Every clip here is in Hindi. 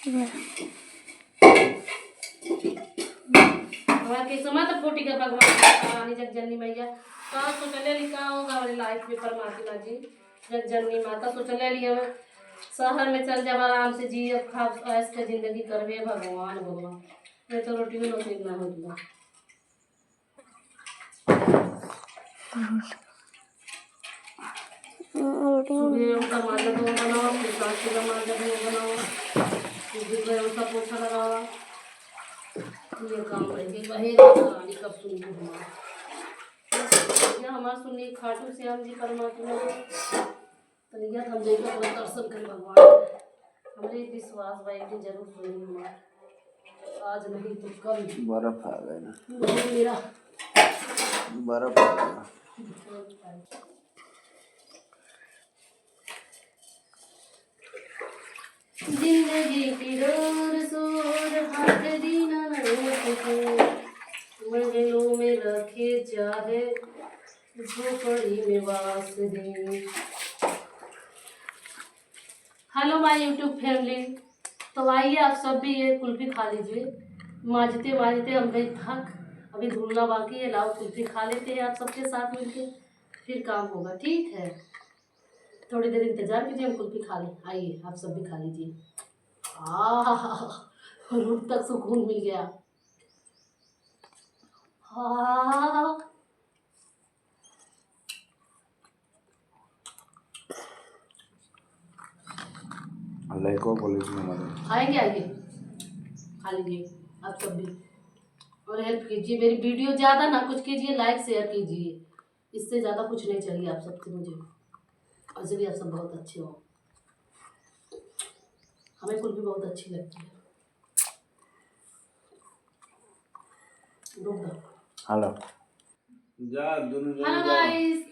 के समय तो फोटी का भगवान रानी जगजननी मैया का सोचले लिखा होगा हमारी लाइफ में परमात्मा जी जगजननी माता सोचले लिया शहर में चल जाब आराम से जी अब खा ऐस के जिंदगी करबे भगवान भगवान नहीं तो रोटी में नसीब ना होगा। सुबह उनका माजा दो बनाओ फिर सास का माजा दो बनाओ फिर उनका पोछा लगाओ ये काम रहेगी वही रानी कब सुनी हमारा सुनी खाटू श्याम जी परमात्मा तनिया हम देखो अपना दर्शन करें भगवान हमारे विश्वास भाई की जरूर सुनी हमारा आज नहीं तो कल बर्फ आ गया ना मेरा बर्फ आ गया। जिंदगी की डोर सोर हाथ दीना मंगलों में रखे चाहे झोपड़ी में वास दे। हेलो माय यूट्यूब फैमिली, तो आइए आप सब भी ये कुल्फी खा लीजिए। मांजते मांजते हम गई थक, अभी धुलना बाकी है। लाओ कुल्फी खा लेते हैं आप सबके साथ मिलके, फिर काम होगा। ठीक है, थोड़ी देर इंतजार कीजिए, हम कुल्फी खा लें। आइए आप सब भी खा लीजिए। रूह तक सुकून मिल गया। लड़कों पुलिस में मदद आएंगे आइए खा लीजिए आप सब भी, और हेल्प कीजिए। मेरी वीडियो ज़्यादा ना कुछ कीजिए, लाइक शेयर कीजिए, इससे ज़्यादा कुछ नहीं चाहिए आप सबसे मुझे। वैसे भी आप सब बहुत अच्छे हो, हमें कुल्फी बहुत अच्छी लगती है। हेलो हेलो गाइस,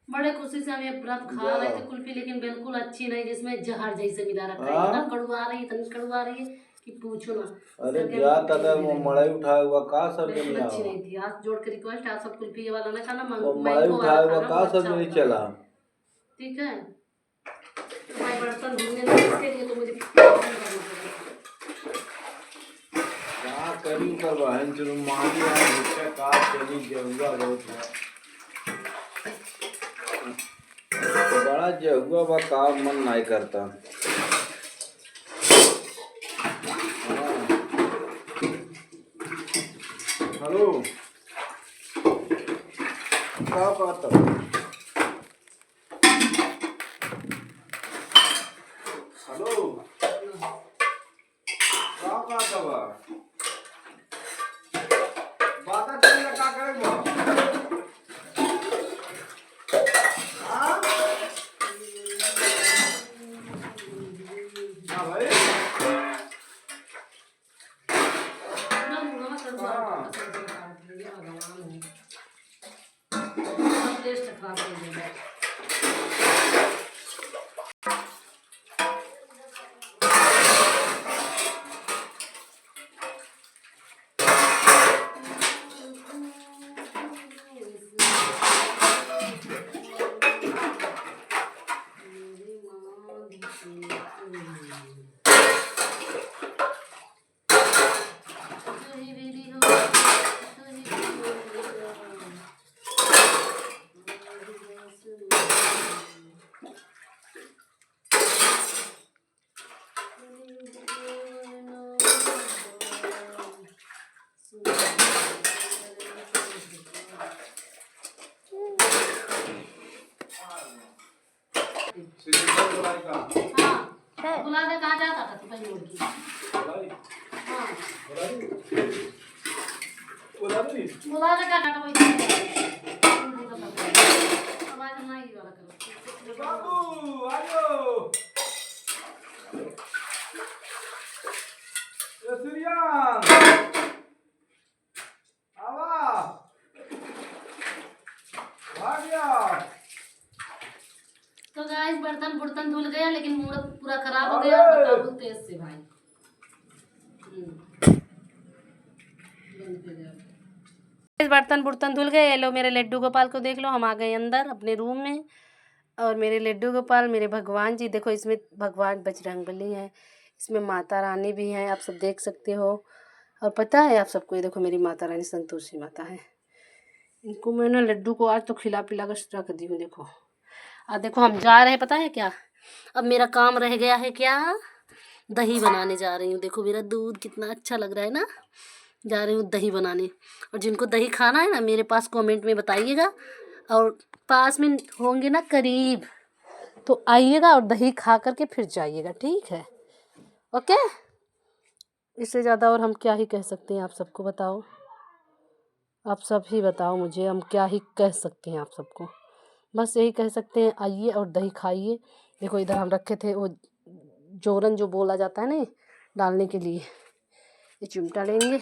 बड़े खुशी से हम ये व्रत खा रहे थे कुल्फी, लेकिन बिल्कुल अच्छी नहीं, जिसमें जहर जैसे मिला रखा है। इतना कड़वा रही है, इतनी कड़वा रही है कि पूछो ना। अरे जा दादा वो मड़ाई उठाया हुआ का सब बिल्कुल नहीं अच्छी नहीं थी। हाथ जोड़ के रिक्वेस्ट है आप सब कुल्फी वाला ना खाना, वो मड़ाई उठाया हुआ का सब नहीं चला। ठीक है, तो भाई बर्तन धुलने के लिए तो मुझे क्या करी कर बहन चलो मारी यार भूखा का चली जहुआ बहुत है बड़ा जहुआ बा का मन नहीं करता। हेलो क्या बात है? हेलो क्या बात है बा बात चल का करेगा हां भाई टेस्ट खराब हो गया। बुला दे, कहाँ जाता था तू कहीं उड़ की? हाँ बुला दे, क्या वही आवाज नहीं वाला करो। बाबू आयो ये सूर्यान आवा आ गया। तो गाइस बर्तन बुर्तन धुल गया, लेकिन मूड पूरा खराब हो गया। बताओ तेज से भाई। बर्तन बुर्तन धुल गए। लो मेरे लड्डू गोपाल को देख लो, हम आ गए अंदर अपने रूम में। और मेरे लड्डू गोपाल, मेरे भगवान जी देखो, इसमें भगवान बजरंगबली हैं, इसमें माता रानी भी हैं, आप सब देख सकते हो। और पता है आप सबको, ये देखो मेरी माता रानी संतोषी माता है। इनको मैंने लड्डू को आज तो खिला पिला कर रख दी हूँ। देखो देखो हम जा रहे हैं, पता है क्या, अब मेरा काम रह गया है क्या, दही बनाने जा रही हूँ। देखो मेरा दूध कितना अच्छा लग रहा है ना, जा रही हूँ दही बनाने। और जिनको दही खाना है ना, मेरे पास कमेंट में बताइएगा, और पास में होंगे ना करीब, तो आइएगा और दही खा करके फिर जाइएगा, ठीक है? ओके, इससे ज़्यादा और हम क्या ही कह सकते हैं, आप सबको बताओ, आप सब ही बताओ मुझे, हम क्या ही कह सकते हैं आप सबको। बस यही कह सकते हैं, आइए और दही खाइए। देखो इधर हम रखे थे वो जोरन जो बोला जाता है ना डालने के लिए, ये चिमटा लेंगे,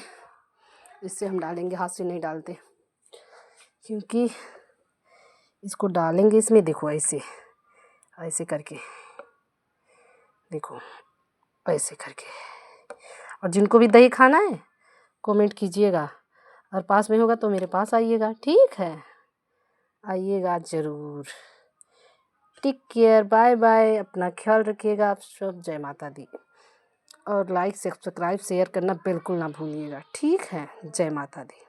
इससे हम डालेंगे, हाथ से नहीं डालते, क्योंकि इसको डालेंगे इसमें। देखो ऐसे ऐसे करके, देखो ऐसे करके। और जिनको भी दही खाना है कमेंट कीजिएगा, और पास में होगा तो मेरे पास आइएगा, ठीक है? आइएगा ज़रूर। टेक केयर, बाय बाय, अपना ख्याल रखिएगा आप सब। जय माता दी। और लाइक सब्सक्राइब शेयर करना बिल्कुल ना भूलिएगा, ठीक है? जय माता दी।